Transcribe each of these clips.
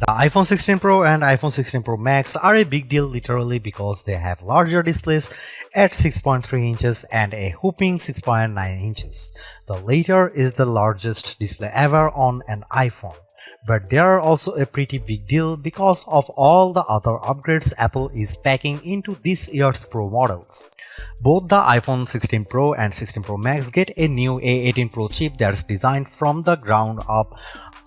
The iPhone 16 Pro and iPhone 16 Pro Max are a big deal literally because they have larger displays at 6.3 inches and a whopping 6.9 inches. The latter is the largest display ever on an iPhone. But they are also a pretty big deal because of all the other upgrades Apple is packing into this year's Pro models. Both the iPhone 16 Pro and 16 Pro Max get a new A18 Pro chip that's designed from the ground up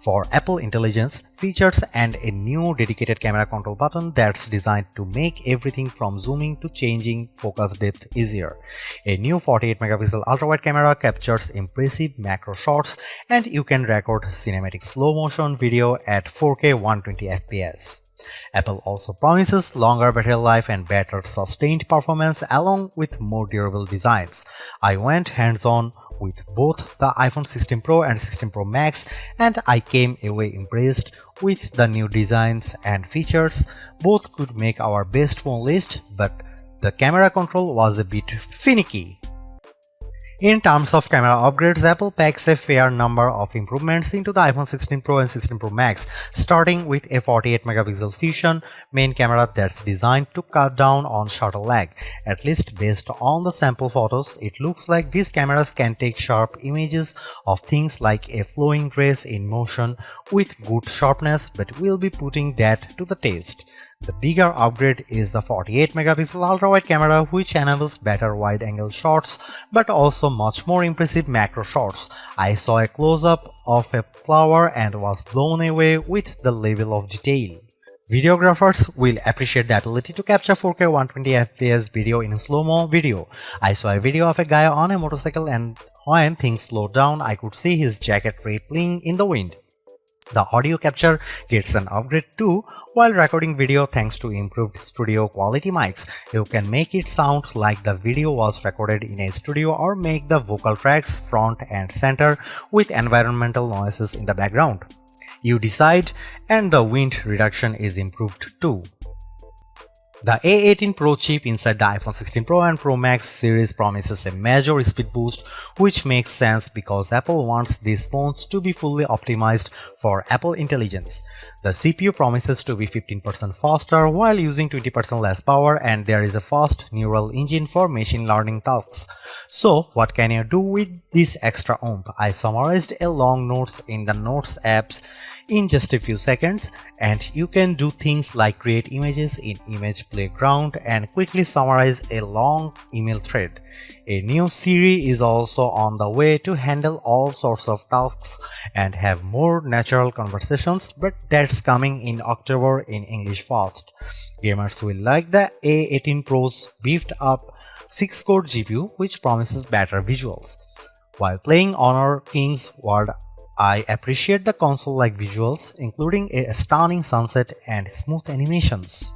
for Apple Intelligence features and a new dedicated camera control button that's designed to make everything from zooming to changing focus depth easier. A new 48 megapixel ultra-wide camera captures impressive macro shots and you can record cinematic slow motion video at 4K 120 fps. Apple also promises longer battery life and better sustained performance along with more durable designs. I went hands-on with both the iPhone 16 Pro and 16 Pro Max and I came away impressed with the new designs and features. Both could make our best phone list, but the camera control was a bit finicky. In terms of camera upgrades, Apple packs a fair number of improvements into the iPhone 16 Pro and 16 Pro Max, starting with a 48 megapixel Fusion main camera that's designed to cut down on shutter lag. At least based on the sample photos, it looks like these cameras can take sharp images of things like a flowing dress in motion with good sharpness, but we'll be putting that to the test. The bigger upgrade is the 48 megapixel ultra-wide camera, which enables better wide-angle shots but also much more impressive macro shots. I saw a close-up of a flower and was blown away with the level of detail. Videographers will appreciate the ability to capture 4K 120 fps video in slow-mo video. I saw a video of a guy on a motorcycle and when things slowed down, I could see his jacket rippling in the wind. The audio capture gets an upgrade too. While recording video thanks to improved studio quality mics, you can make it sound like the video was recorded in a studio or make the vocal tracks front and center with environmental noises in the background. You decide, and the wind reduction is improved too. The A18 Pro chip inside the iPhone 16 Pro and Pro Max series promises a major speed boost, which makes sense because Apple wants these phones to be fully optimized for Apple Intelligence. The CPU promises to be 15% faster while using 20% less power, and there is a fast neural engine for machine learning tasks. So, what can you do with this extra oomph? I summarized a long notes in the Notes apps in just a few seconds, and you can do things like create images in Image Playground and quickly summarize a long email thread. A new Siri is also on the way to handle all sorts of tasks and have more natural conversations, but that's coming in October in English fast. Gamers will like the A18 Pro's beefed up 6-core GPU, which promises better visuals. While playing Honor King's World, I appreciate the console-like visuals, including a stunning sunset and smooth animations.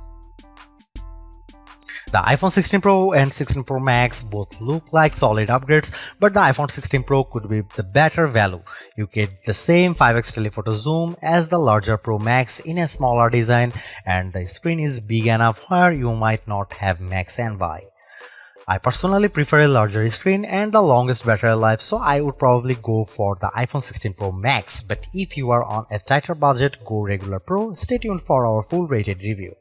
The iPhone 16 Pro and 16 Pro Max both look like solid upgrades, but the iPhone 16 Pro could be the better value. You get the same 5x telephoto zoom as the larger Pro Max in a smaller design, and the screen is big enough where you might not have Max envy. I personally prefer a larger screen and the longest battery life, so I would probably go for the iPhone 16 Pro Max, but if you are on a tighter budget, go regular Pro. Stay tuned for our full rated review.